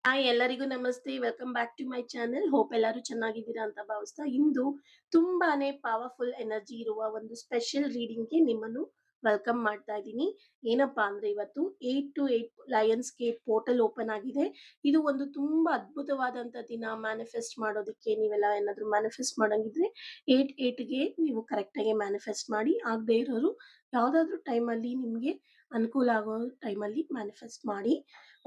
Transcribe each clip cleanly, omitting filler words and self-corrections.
Hi ಎಲ್ಲರಿಗೂ ನಮಸ್ತೆ. Welcome back to my channel. Hope ಎಲ್ಲರೂ ಚೆನ್ನಾಗಿದ್ದೀರಾ ಅಂತ ಭಾವಿಸ್ತಾ, ಇಂದು ತುಂಬಾನೇ ಪವರ್‌ಫುಲ್ ಎನರ್ಜಿ ಇರುವ ಒಂದು ಸ್ಪೆಷಲ್ ರೀಡಿಂಗ್‌ಗೆ ನಿಮ್ಮನ್ನು ವೆಲ್ಕಮ್ ಮಾಡ್ತಾ ಇದ್ದೀನಿ. ಏನಪ್ಪಾ ಅಂದ್ರೆ ಇವತ್ತು 8 to 8 lions gate portal open ಆಗಿದೆ. ಇದು ಒಂದು ತುಂಬಾ ಅದ್ಭುತವಾದಂತ ದಿನ ಮ್ಯಾನಿಫೆಸ್ಟ್ ಮಾಡೋದಕ್ಕೆ. ನೀವೆಲ್ಲ ಏನಾದ್ರು ಮ್ಯಾನಿಫೆಸ್ಟ್ ಮಾಡಂಗಿದ್ರೆ 8 8ಗೆ ನೀವು ಕರೆಕ್ಟ್ ಆಗಿ ಮ್ಯಾನಿಫೆಸ್ಟ್ ಮಾಡಿ. ಆಗದೆ ಇರೋರು ಯಾವ್ದಾದ್ರು ಟೈಮಲ್ಲಿ ನಿಮ್ಗೆ ಅನುಕೂಲ ಆಗೋ ಟೈಮಲ್ಲಿ ಮ್ಯಾನಿಫೆಸ್ಟ್ ಮಾಡಿ.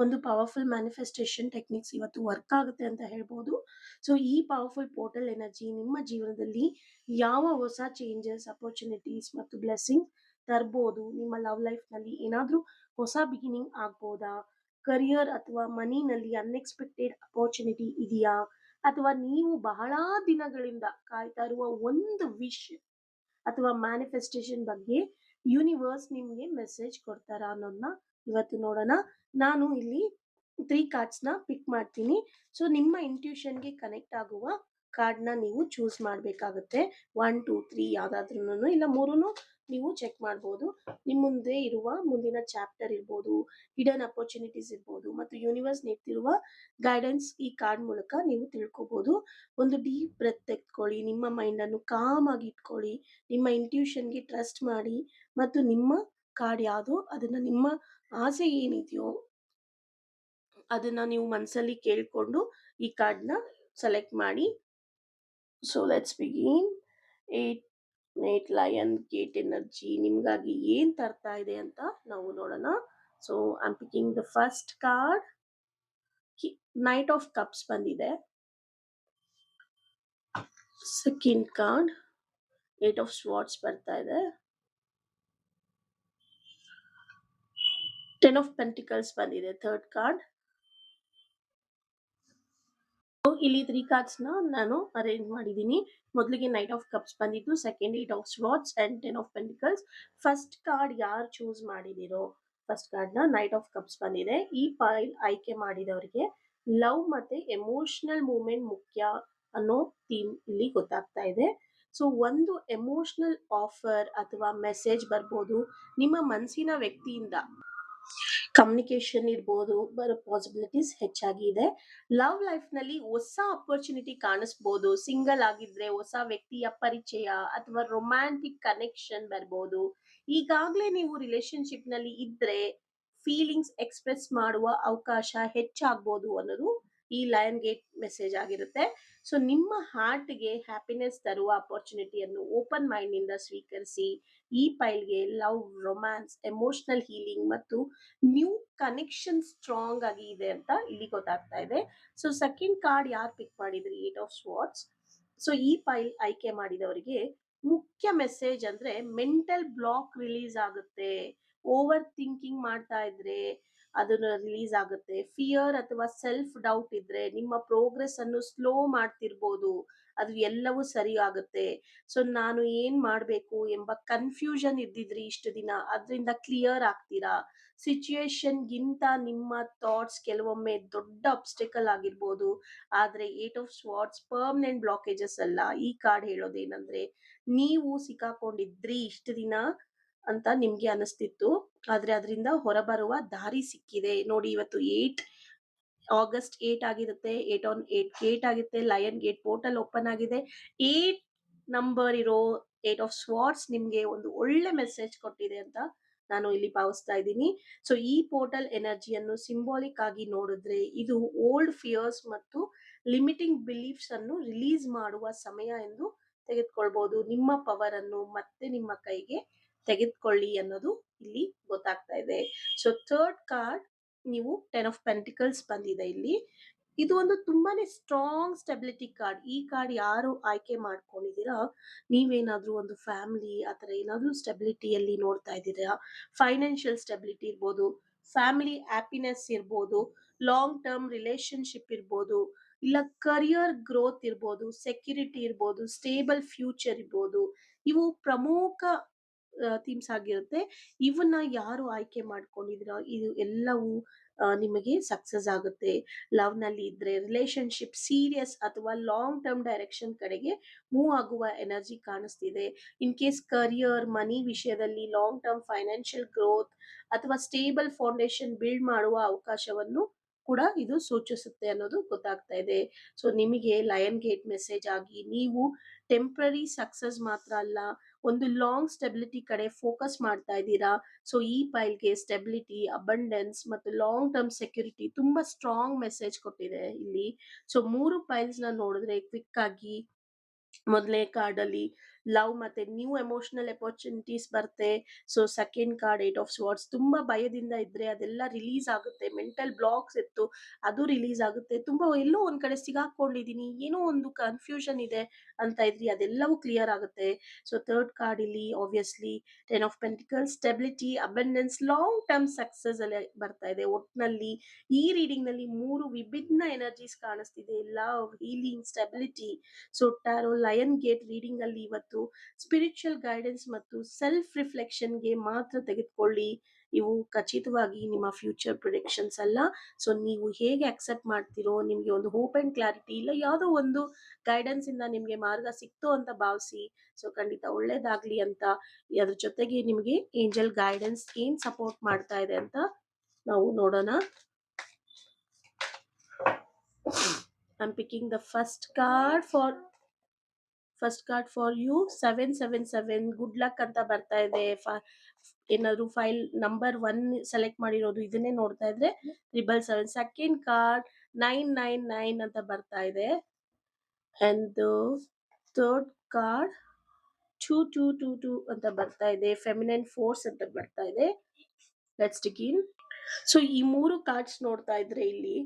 ಒಂದು ಪವರ್ಫುಲ್ ಮ್ಯಾನಿಫೆಸ್ಟೇಷನ್ ಟೆಕ್ನಿಕ್ಸ್ ಇವತ್ತು ವರ್ಕ್ ಆಗುತ್ತೆ ಅಂತ ಹೇಳ್ಬೋದು. ಸೊ ಈ ಪವರ್ಫುಲ್ ಪೋರ್ಟಲ್ ಎನರ್ಜಿ ನಿಮ್ಮ ಜೀವನದಲ್ಲಿ ಯಾವ ಹೊಸ ಚೇಂಜಸ್, ಅಪರ್ಚುನಿಟೀಸ್ ಮತ್ತು ಬ್ಲೆಸ್ಸಿಂಗ್ ತರ್ಬೋದು. ನಿಮ್ಮ ಲವ್ ಲೈಫ್ ನಲ್ಲಿ ಏನಾದ್ರೂ ಹೊಸ ಬಿಗಿನಿಂಗ್ ಆಗ್ಬೋದಾ? ಕರಿಯರ್ ಅಥವಾ ಮನಿನಲ್ಲಿ ಅನ್ಎಕ್ಸ್ಪೆಕ್ಟೆಡ್ ಅಪರ್ಚುನಿಟಿ ಇದೆಯಾ? ಅಥವಾ ನೀವು ಬಹಳ ದಿನಗಳಿಂದ ಕಾಯ್ತಾ ಇರುವ ಒಂದು ವಿಶ್ ಅಥವಾ ಮ್ಯಾನಿಫೆಸ್ಟೇಷನ್ ಬಗ್ಗೆ ಯೂನಿವರ್ಸ್ ನಿಮ್ಗೆ ಮೆಸೇಜ್ ಕೊಡ್ತಾರಾ ಅನ್ನೋದನ್ನ ಇವತ್ತು ನೋಡೋಣ. ನಾನು ಇಲ್ಲಿ 3 ಕಾರ್ಡ್ಸ್ ನ ಪಿಕ್ ಮಾಡ್ತೀನಿ. ಸೊ ನಿಮ್ಮ ಇಂಟ್ಯೂಷನ್ಗೆ ಕನೆಕ್ಟ್ ಆಗುವ ಕಾರ್ಡ್ ನ ನೀವು ಚೂಸ್ ಮಾಡ್ಬೇಕಾಗುತ್ತೆ. 1 2 3 ಯಾವ್ದಾದ್ರೂನು ಇಲ್ಲ ಮೂರೂನು ನೀವು ಚೆಕ್ ಮಾಡ್ಬೋದು. ನಿಮ್ ಮುಂದೆ ಇರುವ ಮುಂದಿನ ಚಾಪ್ಟರ್ ಇರ್ಬೋದು, ಹಿಡನ್ ಅಪರ್ಚುನಿಟೀಸ್ ಇರ್ಬೋದು ಮತ್ತು ಯೂನಿವರ್ಸ್ ನೀಡ್ತಿರುವ ಗೈಡೆನ್ಸ್ ಈ ಕಾರ್ಡ್ ಮೂಲಕ ನೀವು ತಿಳ್ಕೊಬಹುದು. ಒಂದು ಡೀಪ್ ಬ್ರೆತ್ ತೆಗೆದುಕೊಳ್ಳಿ, ನಿಮ್ಮ ಮೈಂಡ್ ಅನ್ನು ಕಾಮ್ ಆಗಿ ಇಟ್ಕೊಳ್ಳಿ, ನಿಮ್ಮ ಇಂಟ್ಯೂಷನ್ಗೆ ಟ್ರಸ್ಟ್ ಮಾಡಿ ಮತ್ತು ನಿಮ್ಮ ಕಾರ್ಡ್ ಯಾವ್ದೋ ಅದನ್ನ ನಿಮ್ಮ ಆಸೆ ಏನಿದೆಯೋ ಅದನ್ನ ನೀವು ಮನಸ್ಸಲ್ಲಿ ಕೇಳ್ಕೊಂಡು ಈ ಕಾರ್ಡ್‌ನ ಸೆಲೆಕ್ಟ್ ಮಾಡಿ. So let's begin. 8 8 lion gate energy ನಿಮ್ಗಾಗಿ ಏನ್ ತರ್ತಾ ಇದೆ ಅಂತ ನಾವು ನೋಡೋಣ. So I am picking the first card. Knight of cups ಬಂದಿದೆ. ಸೆಕೆಂಡ್ ಕಾರ್ಡ್ 8 ಆಫ್ ಸ್ವಾರ್ಡ್ಸ್ ಬರ್ತಾ ಇದೆ. 10 ಆಫ್ ಪೆಂಟಿಕಲ್ಸ್ ಬಂದಿದೆ ಥರ್ಡ್ ಕಾರ್ಡ್. ಇಲ್ಲಿ 3 ಕಾರ್ಡ್ಸ್ ನ ನಾನು ಅರೇಂಜ್ ಮಾಡಿದ್ದೀನಿ. ಮೊದಲಿಗೆ ನೈಟ್ ಆಫ್ ಕಪ್ಸ್ ಬಂದಿತ್ತು, second 8 of swords and 10 of pentacles. First card ಯಾರು ಚೂಸ್ ಮಾಡಿದಿರೋ ಫಸ್ಟ್ ಕಾರ್ಡ್ ನ ನೈಟ್ ಆಫ್ ಕಪ್ಸ್ ಬಂದಿದೆ. ಈ ಪೈಲ್ ಆಯ್ಕೆ ಮಾಡಿದವರಿಗೆ ಲವ್ ಮತ್ತೆ ಎಮೋಷನಲ್ ಮೂವ್ಮೆಂಟ್ ಮುಖ್ಯ ಅನ್ನೋ ಥೀಮ್ ಇಲ್ಲಿ ಗೊತ್ತಾಗ್ತಾ ಇದೆ. ಸೊ ಒಂದು ಎಮೋಷನಲ್ ಆಫರ್ ಅಥವಾ ಮೆಸೇಜ್ ಬರ್ಬೋದು. ನಿಮ್ಮ ಮನಸ್ಸಿನ ವ್ಯಕ್ತಿಯಿಂದ ಕಮ್ಯುನಿಕೇಶನ್ ಇರ್ಬೋದು ಬರೋ ಪಾಸಿಬಿಲಿಟೀಸ್ ಹೆಚ್ಚಾಗಿ ಇದೆ. ಲವ್ ಲೈಫ್ ನಲ್ಲಿ ಹೊಸ ಅಪರ್ಚುನಿಟಿ ಕಾಣಿಸ್ಬೋದು. ಸಿಂಗಲ್ ಆಗಿದ್ರೆ ಹೊಸ ವ್ಯಕ್ತಿಯ ಪರಿಚಯ ಅಥವಾ ರೊಮ್ಯಾಂಟಿಕ್ ಕನೆಕ್ಷನ್ ಬರ್ಬೋದು. ಈಗಾಗ್ಲೇ ನೀವು ರಿಲೇಶನ್ಶಿಪ್ ನಲ್ಲಿ ಇದ್ರೆ ಫೀಲಿಂಗ್ಸ್ ಎಕ್ಸ್‌ಪ್ರೆಸ್ ಮಾಡುವ ಅವಕಾಶ ಹೆಚ್ಚಾಗ್ಬೋದು ಅನ್ನೋದು ಈ ಲಯನ್ ಗೇಟ್ ಮೆಸೇಜ್ ಆಗಿರುತ್ತೆ. ಸೊ ನಿಮ್ಮ ಹಾರ್ಟ್‌ಗೆ ಹ್ಯಾಪಿನೆಸ್ ತರುವ ಅಪರ್ಚುನಿಟಿಯನ್ನು ಓಪನ್ ಮೈಂಡ್ ನಿಂದ ಸ್ವೀಕರಿಸಿ. ಈ ಪೈಲ್‌ಗೆ ಲವ್, ರೊಮ್ಯಾನ್ಸ್, ಎಮೋಷನಲ್ ಹೀಲಿಂಗ್ ಮತ್ತು ನ್ಯೂ ಕನೆಕ್ಷನ್ ಸ್ಟ್ರಾಂಗ್ ಆಗಿ ಇದೆ ಅಂತ ಇಲ್ಲಿ ಗೊತ್ತಾಗ್ತಾ ಇದೆ. ಸೊ ಸೆಕೆಂಡ್ ಕಾರ್ಡ್ ಯಾರು ಪಿಕ್ ಮಾಡಿದ್ರಿ 8 ಆಫ್ ಸ್ವಾರ್ಡ್ಸ್. ಸೊ ಈ ಪೈಲ್ ಆಯ್ಕೆ ಮಾಡಿದವರಿಗೆ ಮುಖ್ಯ ಮೆಸೇಜ್ ಅಂದ್ರೆ ಮೆಂಟಲ್ ಬ್ಲಾಕ್ ರಿಲೀಸ್ ಆಗುತ್ತೆ. ಓವರ್ ಥಿಂಕಿಂಗ್ ಮಾಡ್ತಾ ಇದ್ರೆ ಅದನ್ನ ರಿಲೀಸ್ ಆಗುತ್ತೆ. ಫಿಯರ್ ಅಥವಾ ಸೆಲ್ಫ್ ಡೌಟ್ ಇದ್ರೆ ನಿಮ್ಮ ಪ್ರೋಗ್ರೆಸ್ ಅನ್ನು ಸ್ಲೋ ಮಾಡ್ತಿರ್ಬೋದು. ಅದು ಎಲ್ಲವೂ ಸರಿ ಆಗುತ್ತೆ. ಸೊ ನಾನು ಏನ್ ಮಾಡ್ಬೇಕು ಎಂಬ ಕನ್ಫ್ಯೂಷನ್ ಇದ್ದಿದ್ರಿ ಇಷ್ಟು ದಿನ, ಅದರಿಂದ ಕ್ಲಿಯರ್ ಆಗ್ತೀರಾ. ಸಿಚುಯೇಷನ್ ಗಿಂತ ನಿಮ್ಮ ಥಾಟ್ಸ್ ಕೆಲವೊಮ್ಮೆ ದೊಡ್ಡ ಅಬ್ಸ್ಟೆಕಲ್ ಆಗಿರ್ಬೋದು. ಆದ್ರೆ 8 ಆಫ್ ಸ್ವಾರ್ಡ್ಸ್ ಪರ್ಮನೆಂಟ್ ಬ್ಲಾಕೇಜಸ್ ಅಲ್ಲ. ಈ ಕಾರ್ಡ್ ಹೇಳೋದೇನಂದ್ರೆ ನೀವು ಸಿಕ್ಕಾಕೊಂಡಿದ್ರಿ ಇಷ್ಟು ದಿನ ಅಂತ ನಿಮ್ಗೆ ಅನಿಸ್ತಿತ್ತು. ಆದ್ರೆ ಅದರಿಂದ ಹೊರಬರುವ ದಾರಿ ಸಿಕ್ಕಿದೆ. ನೋಡಿ ಇವತ್ತು 8 ಆಗಸ್ಟ್ 8 ಆಗಿರುತ್ತೆ. 8 ಆನ್ 8 ಗೇಟ್ ಆಗುತ್ತೆ. ಲಯನ್ ಗೇಟ್ ಪೋರ್ಟಲ್ ಓಪನ್ ಆಗಿದೆ. 8 ನಂಬರ್ ಇರೋ 8 ಆಫ್ ಸ್ವಾರ್ಡ್ಸ್ ನಿಮ್ಗೆ ಒಂದು ಒಳ್ಳೆ ಮೆಸೇಜ್ ಕೊಟ್ಟಿದೆ ಅಂತ ನಾನು ಇಲ್ಲಿ ಭಾವಿಸ್ತಾ ಇದ್ದೀನಿ. ಸೊ ಈ ಪೋರ್ಟಲ್ ಎನರ್ಜಿಯನ್ನು ಸಿಂಬಾಲಿಕ್ ಆಗಿ ನೋಡಿದ್ರೆ ಇದು ಓಲ್ಡ್ ಫಿಯರ್ಸ್ ಮತ್ತು ಲಿಮಿಟಿಂಗ್ ಬಿಲೀಫ್ಸ್ ಅನ್ನು ರಿಲೀಸ್ ಮಾಡುವ ಸಮಯ ಎಂದು ತೆಗೆದುಕೊಳ್ಬಹುದು. ನಿಮ್ಮ ಪವರ್ ಅನ್ನು ಮತ್ತೆ ನಿಮ್ಮ ಕೈಗೆ ತೆಗೆದುಕೊಳ್ಳಿ ಅನ್ನೋದು ಇಲ್ಲಿ ಗೊತ್ತಾಗ್ತಾ ಇದೆ. ಸೊ ಥರ್ಡ್ ಕಾರ್ಡ್ ನೀವು 10 ಆಫ್ ಪೆಂಟಿಕಲ್ಸ್ ಬಂದಿದೆ ಇಲ್ಲಿ. ಇದು ಒಂದು ತುಂಬಾನೇ ಸ್ಟ್ರಾಂಗ್ ಸ್ಟೆಬಿಲಿಟಿ ಕಾರ್ಡ್. ಈ ಕಾರ್ಡ್ ಯಾರು ಆಯ್ಕೆ ಮಾಡ್ಕೊಂಡಿದ್ದೀರಾ, ನೀವೇನಾದ್ರೂ ಒಂದು ಫ್ಯಾಮಿಲಿ ಆತರ ಏನಾದ್ರೂ ಸ್ಟೆಬಿಲಿಟಿಯಲ್ಲಿ ನೋಡ್ತಾ ಇದ್ದೀರಾ. ಫೈನಾನ್ಷಿಯಲ್ ಸ್ಟೆಬಿಲಿಟಿ ಇರ್ಬೋದು, ಫ್ಯಾಮಿಲಿ ಹ್ಯಾಪಿನೆಸ್ ಇರ್ಬೋದು, ಲಾಂಗ್ ಟರ್ಮ್ ರಿಲೇಶನ್ಶಿಪ್ ಇರ್ಬೋದು, ಇಲ್ಲ ಕರಿಯರ್ ಗ್ರೋತ್ ಇರ್ಬೋದು, ಸೆಕ್ಯೂರಿಟಿ ಇರ್ಬೋದು, ಸ್ಟೇಬಲ್ ಫ್ಯೂಚರ್ ಇರ್ಬೋದು. ಇವು ಪ್ರಮುಖ ಥೀಮ್ಸ್ ಆಗಿರುತ್ತೆ. ಇವನ್ನ ಯಾರು ಆಯ್ಕೆ ಮಾಡ್ಕೊಂಡಿದ್ದೀರಾ ಇದು ಎಲ್ಲವೂ ನಿಮಗೆ ಸಕ್ಸಸ್ ಆಗುತ್ತೆ. ಲವ್ ನಲ್ಲಿ ಇದ್ರೆ ರಿಲೇಶನ್ಶಿಪ್ ಸೀರಿಯಸ್ ಅಥವಾ ಲಾಂಗ್ ಟರ್ಮ್ ಡೈರೆಕ್ಷನ್ ಕಡೆಗೆ ಮೂವ್ ಆಗುವ ಎನರ್ಜಿ ಕಾಣಿಸ್ತಿದೆ. ಇನ್ ಕೇಸ್ ಕರಿಯರ್, ಮನಿ ವಿಷಯದಲ್ಲಿ ಲಾಂಗ್ ಟರ್ಮ್ ಫೈನಾನ್ಷಿಯಲ್ ಗ್ರೋತ್ ಅಥವಾ ಸ್ಟೇಬಲ್ ಫೌಂಡೇಶನ್ ಬಿಲ್ಡ್ ಮಾಡುವ ಅವಕಾಶವನ್ನು ಕೂಡ ಇದು ಸೂಚಿಸುತ್ತೆ ಅನ್ನೋದು ಗೊತ್ತಾಗ್ತಾ ಇದೆ. ಸೊ ನಿಮಗೆ ಲಯನ್ ಗೇಟ್ ಮೆಸೇಜ್ ಆಗಿ ನೀವು ಟೆಂಪ್ರರಿ ಸಕ್ಸಸ್ ಮಾತ್ರ ಅಲ್ಲ, ಒಂದು ಲಾಂಗ್ ಸ್ಟೆಬಿಲಿಟಿ ಕಡೆ ಫೋಕಸ್ ಮಾಡ್ತಾ ಇದ್ದೀರಾ. ಸೊ ಈ ಫೈಲ್‌ಗೆ ಸ್ಟೆಬಿಲಿಟಿ, ಅಬಂಡೆನ್ಸ್ ಮತ್ತು ಲಾಂಗ್ ಟರ್ಮ್ ಸೆಕ್ಯೂರಿಟಿ ತುಂಬಾ ಸ್ಟ್ರಾಂಗ್ ಮೆಸೇಜ್ ಕೊಟ್ಟಿದೆ ಇಲ್ಲಿ. ಸೊ 3 ಫೈಲ್ಸ್‌ನ ನೋಡಿದ್ರೆ ಕ್ವಿಕ್ ಆಗಿ ಮೊದಲನೇ ಕಾರ್ಡಲ್ಲಿ ಲವ್ ಮತ್ತೆ ನ್ಯೂ ಎಮೋಷನಲ್ ಅಪರ್ಚುನಿಟೀಸ್ ಬರುತ್ತೆ. So second card eight of swords, ತುಂಬಾ ಭಯದಿಂದ ಇದ್ರೆ ಅದೆಲ್ಲ ರಿಲೀಸ್ ಆಗುತ್ತೆ. ಮೆಂಟಲ್ ಬ್ಲಾಕ್ಸ್ ಇತ್ತು, ಅದು ರಿಲೀಸ್ ಆಗುತ್ತೆ. ತುಂಬಾ ಎಲ್ಲೋ ಒಂದ್ ಕಡೆ ಸಿಗಾಕೊಂಡಿದೀನಿ, ಏನೋ ಒಂದು ಕನ್ಫ್ಯೂಷನ್ ಇದೆ ಅಂತ ಇದ್ರಿ, ಅದೆಲ್ಲವೂ ಕ್ಲಿಯರ್ ಆಗುತ್ತೆ. ಸೊ ಥರ್ಡ್ ಕಾರ್ಡ್ ಇಲ್ಲಿ obviously ten of pentacles, stability, abundance, long term success ಅಲ್ಲಿ ಬರ್ತಾ ಇದೆ. ಒಟ್ನಲ್ಲಿ ಈ ರೀಡಿಂಗ್ ನಲ್ಲಿ 3 ವಿಭಿನ್ನ ಎನರ್ಜೀಸ್ ಕಾಣಿಸ್ತಿದೆ: love, healing, stability. So tarot lion gate reading ಅಲ್ಲಿ ಇವತ್ತು ಸ್ಪಿರಿಚುವಲ್ ಗೈಡೆನ್ಸ್ ಮತ್ತು ಸೆಲ್ಫ್ ರಿಫ್ಲೆಕ್ಷನ್ ಗೆ ಮಾತ್ರ ತೆಗೆದುಕೊಳ್ಳಿ. ಇವು ಖಚಿತವಾಗಿ ನಿಮ್ಮ ಫ್ಯೂಚರ್ ಪ್ರಿಡಿಕ್ಷನ್ಸ್ ಅಲ್ಲ. ಸೊ ನೀವು ಹೇಗೆ ಅಕ್ಸೆಪ್ಟ್ ಮಾಡ್ತಿರೋ, ನಿಮ್ಗೆ ಒಂದು ಹೋಪ್ ಅಂಡ್ ಕ್ಲಾರಿಟಿ ಇಲ್ಲ, ಯಾವುದೋ ಒಂದು ಗೈಡೆನ್ಸ್ ಇಂದ ನಿಮ್ಗೆ ಮಾರ್ಗ ಸಿಕ್ತು ಅಂತ ಭಾವಿಸಿ. ಸೊ ಖಂಡಿತ ಒಳ್ಳೇದಾಗ್ಲಿ ಅಂತ. ಅದ್ರ ಜೊತೆಗೆ ನಿಮ್ಗೆ ಏಂಜಲ್ ಗೈಡೆನ್ಸ್ ಏನ್ ಸಪೋರ್ಟ್ ಮಾಡ್ತಾ ಇದೆ ಅಂತ ನಾವು ನೋಡೋಣ. I'm picking the first card for you 777 good luck ಅಂತ ಬರ್ತಾ ಇದೆ. ಏನಾದ್ರು ಫೈಲ್ ನಂಬರ್ 1 ಸೆಲೆಕ್ಟ್ ಮಾಡಿರೋದು ಇದನ್ನೇ ನೋಡ್ತಾ ಇದ್ರೆ 777. ಸೆಕೆಂಡ್ ಕಾರ್ಡ್ 999 ಅಂತ ಬರ್ತಾ ಇದೆ. ಅಂಡ್ ಥರ್ಡ್ ಕಾರ್ಡ್ 2222 ಅಂತ ಬರ್ತಾ ಇದೆ. ಫೆಮಿನೈನ್ ಫೋರ್ಸ್ ಅಂತ ಬರ್ತಾ ಇದೆ. Let's begin. ಸೊ ಈ 3 ಕಾರ್ಡ್ಸ್ ನೋಡ್ತಾ ಇದ್ರೆ ಇಲ್ಲಿ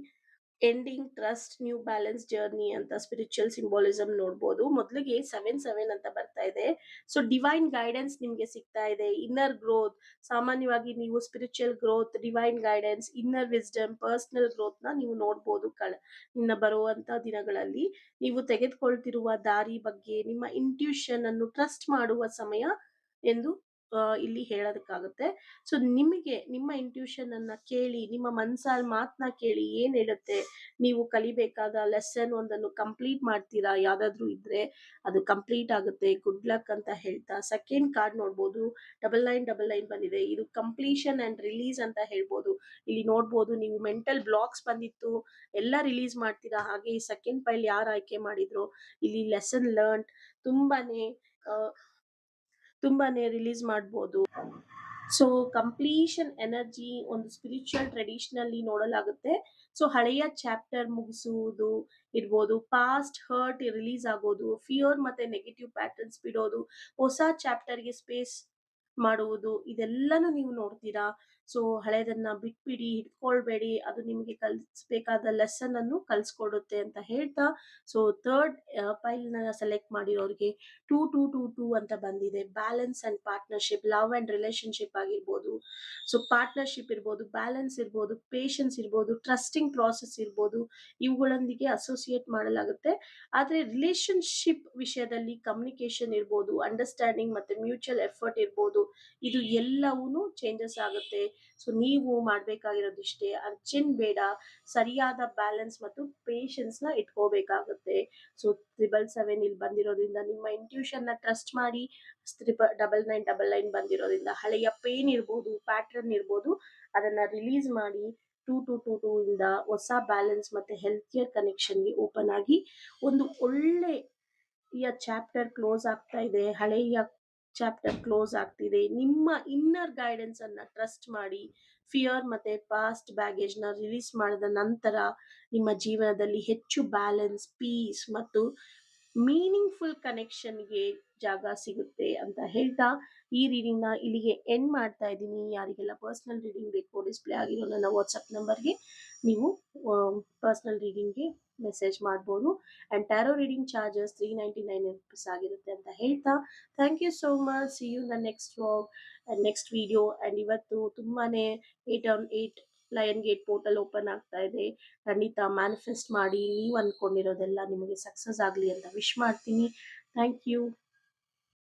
ending, trust, new balance, journey ಅಂತ ಸ್ಪಿರಿಚುವಲ್ ಸಿಂಬಾಲಿಸಮ್ ನೋಡ್ಬೋದು. ಮೊದಲಿಗೆ 7 ಅಂತ ಬರ್ತಾ ಇದೆ. ಸೊ ಡಿವೈನ್ ಗೈಡೆನ್ಸ್ ನಿಮ್ಗೆ ಸಿಗ್ತಾ ಇದೆ. ಇನ್ನರ್ ಗ್ರೋತ್, ಸಾಮಾನ್ಯವಾಗಿ ನೀವು spiritual growth, divine guidance, inner wisdom, personal growth ನ ನೀವು ನೋಡ್ಬೋದು. ಇನ್ನ ಬರುವಂತ ದಿನಗಳಲ್ಲಿ ನೀವು ತೆಗೆದುಕೊಳ್ತಿರುವ ದಾರಿ ಬಗ್ಗೆ ನಿಮ್ಮ ಇಂಟ್ಯೂಷನ್ ಅನ್ನು ಟ್ರಸ್ಟ್ ಮಾಡುವ ಸಮಯ ಎಂದು ಇಲ್ಲಿ ಹೇಳೋದಕ್ಕಾಗುತ್ತೆ. ಸೊ ನಿಮಗೆ ನಿಮ್ಮ ಇಂಟ್ಯೂಷನ್ ಅನ್ನ ಕೇಳಿ, ನಿಮ್ಮ ಮನ್ಸಲ್ಲಿ ಮಾತನ್ನ ಕೇಳಿ ಏನ್ ಹೇಳುತ್ತೆ, ನೀವು ಕಲಿಬೇಕಾದ ಲೆಸನ್ ಒಂದನ್ನು ಕಂಪ್ಲೀಟ್ ಮಾಡ್ತೀರಾ. ಯಾವ್ದಾದ್ರು ಇದ್ರೆ ಅದು ಕಂಪ್ಲೀಟ್ ಆಗುತ್ತೆ. ಗುಡ್ ಲಕ್ ಅಂತ ಹೇಳ್ತಾ ಸೆಕೆಂಡ್ ಕಾರ್ಡ್ ನೋಡ್ಬೋದು. 9999 ಬಂದಿದೆ. ಇದು ಕಂಪ್ಲೀಷನ್ ಅಂಡ್ ರಿಲೀಸ್ ಅಂತ ಹೇಳ್ಬೋದು. ಇಲ್ಲಿ ನೋಡ್ಬೋದು ನೀವು ಮೆಂಟಲ್ ಬ್ಲಾಕ್ಸ್ ಬಂದಿತ್ತು, ಎಲ್ಲ ರಿಲೀಸ್ ಮಾಡ್ತೀರಾ. ಹಾಗೆ ಈ ಸೆಕೆಂಡ್ ಫೈಲ್ ಯಾರು ಆಯ್ಕೆ ಮಾಡಿದ್ರು, ಇಲ್ಲಿ ಲೆಸನ್ ಲರ್ನ್ ತುಂಬಾನೇ ರಿಲೀಸ್ ಮಾಡ್ಬೋದು. ಸೊ ಕಂಪ್ಲೀಷನ್ ಎನರ್ಜಿ ಒಂದು ಸ್ಪಿರಿಚುವಲ್ ಟ್ರೆಡಿಷನಲ್ಲಿ ನೋಡಲಾಗುತ್ತೆ. ಸೊ ಹಳೆಯ ಚಾಪ್ಟರ್ ಮುಗಿಸುವುದು ಇರ್ಬೋದು, ಪಾಸ್ಟ್ ಹರ್ಟ್ ರಿಲೀಸ್ ಆಗೋದು, ಫಿಯರ್ ಮತ್ತೆ ನೆಗೆಟಿವ್ ಪ್ಯಾಟರ್ನ್ಸ್ ಬಿಡೋದು, ಹೊಸ ಚಾಪ್ಟರ್ಗೆ ಸ್ಪೇಸ್ ಮಾಡುವುದು, ಇದೆಲ್ಲನೂ ನೀವು ನೋಡ್ತೀರಾ. ಸೊ ಹಳೆದನ್ನ ಬಿಟ್ಬಿಡಿ, ಹಿಡ್ಕೊಳ್ಬೇಡಿ, ಅದು ನಿಮಗೆ ಕಲಿಸ್ಬೇಕಾದ ಲೆಸನ್ ಅನ್ನು ಕಲ್ಸ್ಕೊಡುತ್ತೆ ಅಂತ ಹೇಳ್ತಾ. ಸೊ ಥರ್ಡ್ ಫೈಲ್ ನ ಸೆಲೆಕ್ಟ್ ಮಾಡಿರೋರಿಗೆ 2222 ಅಂತ ಬಂದಿದೆ. Balance and partnership, love and relationship ಆಗಿರ್ಬೋದು. ಸೊ ಪಾರ್ಟ್ನರ್ಶಿಪ್ ಇರ್ಬೋದು, ಬ್ಯಾಲೆನ್ಸ್ ಇರ್ಬೋದು, ಪೇಷನ್ಸ್ ಇರ್ಬೋದು, ಟ್ರಸ್ಟಿಂಗ್ ಪ್ರಾಸೆಸ್ ಇರ್ಬೋದು, ಇವುಗಳೊಂದಿಗೆ ಅಸೋಸಿಯೇಟ್ ಮಾಡಲಾಗುತ್ತೆ. ಆದ್ರೆ ರಿಲೇಶನ್ಶಿಪ್ ವಿಷಯದಲ್ಲಿ ಕಮ್ಯುನಿಕೇಶನ್ ಇರ್ಬೋದು, ಅಂಡರ್ಸ್ಟ್ಯಾಂಡಿಂಗ್ ಮತ್ತೆ ಮ್ಯೂಚುವಲ್ ಎಫರ್ಟ್ ಇರ್ಬೋದು, ಇದು ಎಲ್ಲವೂ ಚೇಂಜಸ್ ಆಗುತ್ತೆ. ಸೊ ನೀವು ಮಾಡ್ಬೇಕಾಗಿರೋದಿಷ್ಟೇ, ಅರ್ಜೆಂಟ್ ಬೇಡ, ಸರಿಯಾದ ಬ್ಯಾಲೆನ್ಸ್ ಮತ್ತು ಪೇಷನ್ಸ್ ನ ಇಟ್ಕೋಬೇಕಾಗುತ್ತೆ. ಸೊ 777 ಇಲ್ಲಿ ಬಂದಿರೋದ್ರಿಂದ ನಿಮ್ಮ ಇಂಟ್ಯೂಷನ್ ನ ಟ್ರಸ್ಟ್ ಮಾಡಿ. 9999 ಬಂದಿರೋದ್ರಿಂದ ಹಳೆಯ ಪೇನ್ ಇರ್ಬೋದು, ಪ್ಯಾಟರ್ನ್ ಇರ್ಬೋದು, ಅದನ್ನ ರಿಲೀಸ್ ಮಾಡಿ. 2222 ಇಂದ ಹೊಸ ಬ್ಯಾಲೆನ್ಸ್ ಮತ್ತೆ ಹೆಲ್ತಿಯರ್ ಕನೆಕ್ಷನ್ಗೆ ಓಪನ್ ಆಗಿ ಒಂದು ಒಳ್ಳೆಯ ಚಾಪ್ಟರ್ ಕ್ಲೋಸ್ ಆಗ್ತಾ ಇದೆ. ಹಳೆಯ ಚಾಪ್ಟರ್ ಕ್ಲೋಸ್ ಆಗ್ತಿದೆ. ನಿಮ್ಮ ಇನ್ನರ್ ಗೈಡೆನ್ಸ್ ಅನ್ನ ಟ್ರಸ್ಟ್ ಮಾಡಿ. ಫಿಯರ್ ಮತ್ತೆ ಪಾಸ್ಟ್ ಬ್ಯಾಗೇಜ್ ನ ರಿಲೀಸ್ ಮಾಡಿದ ನಂತರ ನಿಮ್ಮ ಜೀವನದಲ್ಲಿ ಹೆಚ್ಚು ಬ್ಯಾಲೆನ್ಸ್, ಪೀಸ್ ಮತ್ತು ಮೀನಿಂಗ್ಫುಲ್ ಕನೆಕ್ಷನ್ಗೆ ಜಾಗ ಸಿಗುತ್ತೆ ಅಂತ ಹೇಳ್ತಾ ಈ ರೀಡಿಂಗ್ ನ ಇಲ್ಲಿಗೆ ಎಂಡ್ ಮಾಡ್ತಾ ಇದ್ದೀನಿ. ಯಾರಿಗೆಲ್ಲ ಪರ್ಸನಲ್ ರೀಡಿಂಗ್ ಬೇಕು, ಡಿಸ್ಪ್ಲೇ ಆಗಿರೋ ನನ್ನ ವಾಟ್ಸ್ಆಪ್ ನಂಬರ್ಗೆ ನೀವು ಪರ್ಸನಲ್ ರೀಡಿಂಗ್ಗೆ ಮೆಸೇಜ್ ಮಾಡ್ಬೋದು. And tarot reading charges 399 rupees ಆಗಿರುತ್ತೆ ಅಂತ ಹೇಳ್ತಾ thank you so much. See you the next vlog and next video. And ಇವತ್ತು ತುಂಬಾನೇ 8 ಲಯನ್ ಗೇಟ್ ಪೋರ್ಟಲ್ ಓಪನ್ ಆಗ್ತಾ ಇದೆ. ಖಂಡಿತ ಮ್ಯಾನಿಫೆಸ್ಟ್ ಮಾಡಿ, ನೀವು ಅನ್ಕೊಂಡಿರೋದೆಲ್ಲ ನಿಮಗೆ ಸಕ್ಸಸ್ ಆಗಲಿ ಅಂತ ವಿಶ್ ಮಾಡ್ತೀನಿ. Thank you.